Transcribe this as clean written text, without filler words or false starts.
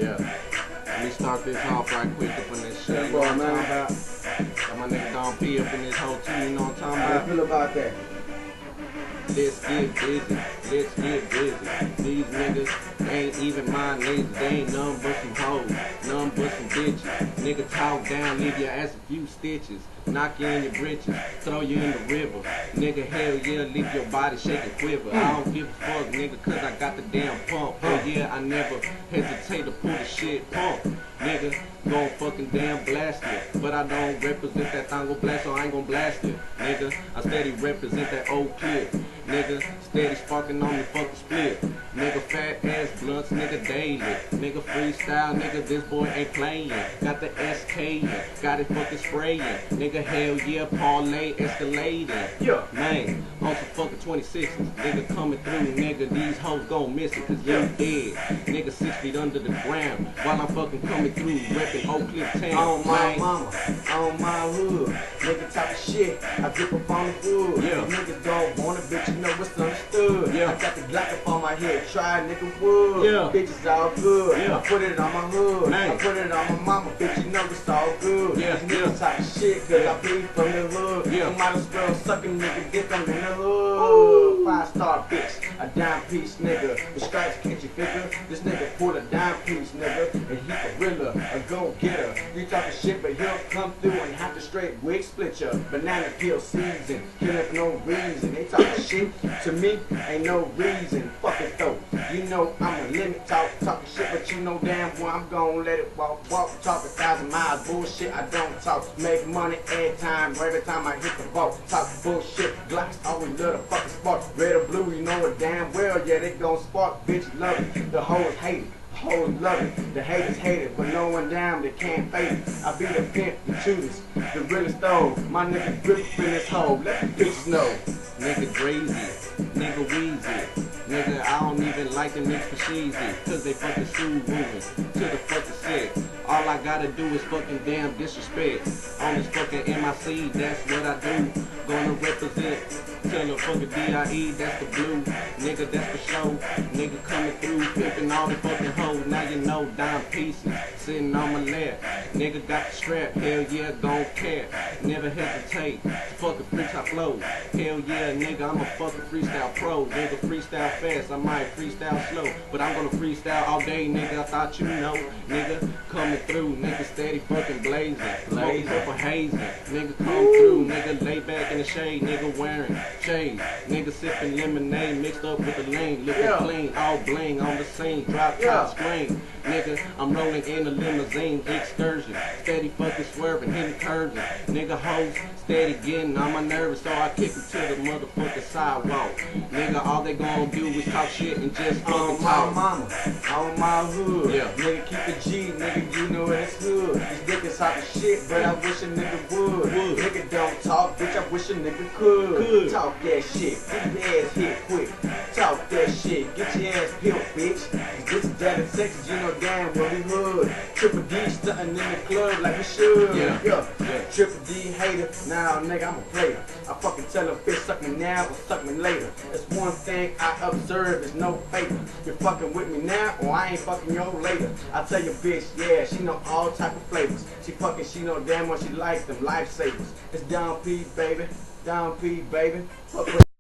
Yeah. Let me start this off right quick up in this shit. You know what I'm talking about? Got my nigga Don P up in this whole too, you know what I'm talking How about? you feel about that? Let's get busy, let's get busy. These niggas ain't even my niggas, they ain't none but some hoes, none but some bitches. Nigga talk down, leave your ass a few stitches, knock you in your britches, throw you in the river. Nigga, hell yeah, leave your body shake and quiver. I don't give a fuck, nigga, cause I got the damn pump. Hell yeah, I never hesitate to pull the shit pump. Nigga, gon' fucking damn blast it. But I don't represent that thongo blast, so I ain't gon' blast it. Nigga, I steady represent that old clip. Nigga, steady sparking on me, fucking split. Nigga, fat ass blunts, nigga, daily. Nigga, freestyle, nigga, this boy ain't playing. Got the SK, got it fucking spraying. Nigga, hell yeah, parlay escalating. Yeah. Man, on some fucking 26s. Nigga coming through, nigga, these hoes gon' miss it, cause you dead. Nigga, 6 feet under the ground. While I'm fucking coming through, reppin' Oak Cliff Town. On my mama, on my hood. Nigga talk shit, I grip up on the wood. Yeah. Niggas don't want a bitch, you know what's understood. Yeah. I got the Glock up on my head, try nigga wood. Yeah. Bitches all good. Yeah. I put it on my hood. Man. I put it on my mama, bitch, you know it's all good. Yeah. These niggas talk shit, cause I bleed from the hood. Yeah. I might as well suck a nigga dick, I'm in the hood. 5-star bitch, a dime piece nigga. With stripes, can't you figure? This nigga pulled a dime piece nigga, and he a gorilla, a go-getter. You talking shit, but he'll come through and have to straight wig split ya. Banana peel season, killing for no reason. They talking shit to me, ain't no reason. Fuck it though, you know I'm a limit talking shit, but you know damn well I'm gon' let it walk, talk 1,000 miles. Bullshit, I don't talk. Make money every time I hit the ball. Talk bullshit, Glocks always love the fucking spark. Red or blue, you know it damn well, yeah, they gon' spark. Bitch love it, the hoes hate it. Hoes love it, the haters hate it, but no one down, they can't fade it. I be the pimp, the shooters, the realest though. My nigga grip in this hole, let the bitches know. Nigga Drazy, nigga Weezy. Nigga, I don't even like them niggas for cheesy, cause they fucking shoe moving to the fucking set. All I gotta do is fucking damn disrespect. On this fucking MIC, that's what I do. Gonna represent till the fucking DIE, that's the blue. Nigga, that's for show. Nigga coming through, pimping all the fucking hoes. Now you know, dime pieces, sitting on my lap. Nigga got the strap, hell yeah, gon' care. Never hesitate to fucking freestyle flow. Hell yeah, nigga, I'm a fucking freestyle pro. Nigga, freestyle fast, I might freestyle slow, but I'm gonna freestyle all day, nigga. I thought you know, nigga, coming through, nigga, steady fucking blazing, smoking purple hazing. Nigga come through, nigga, lay back in the shade, nigga wearing shades. Nigga sipping lemonade mixed up with the lean, looking clean, all bling on the scene, drop top screen. Nigga, I'm rolling in a limousine excursion, steady fucking swerving, hitting curves. Nigga, hoes steady getting on my nerves, so I kick it to the motherfucking sidewalk. Nigga, all they gon' do is talk shit and just fucking On my talk. mama, on my hood. Yeah. Nigga keep it G, nigga you know it's hood. These niggas talking shit, but I wish a nigga would. Nigga don't talk, bitch, I wish a nigga could. Talk that shit, get your ass hit quick. Talk that shit, get your ass peeled, bitch. This is that in Texas, you know damn well we hood. Triple D stunting in the club like we should. Yeah. Triple D hater, now nigga I'm a player. I fucking tell a bitch suck me now or suck me later. That's one thing I observe is no favor. You're fucking with me now or I ain't fucking you later. I tell your bitch, yeah, she know all type of flavors. She know damn well she likes them lifesavers. It's Don P, baby. Don P, baby. Fuck with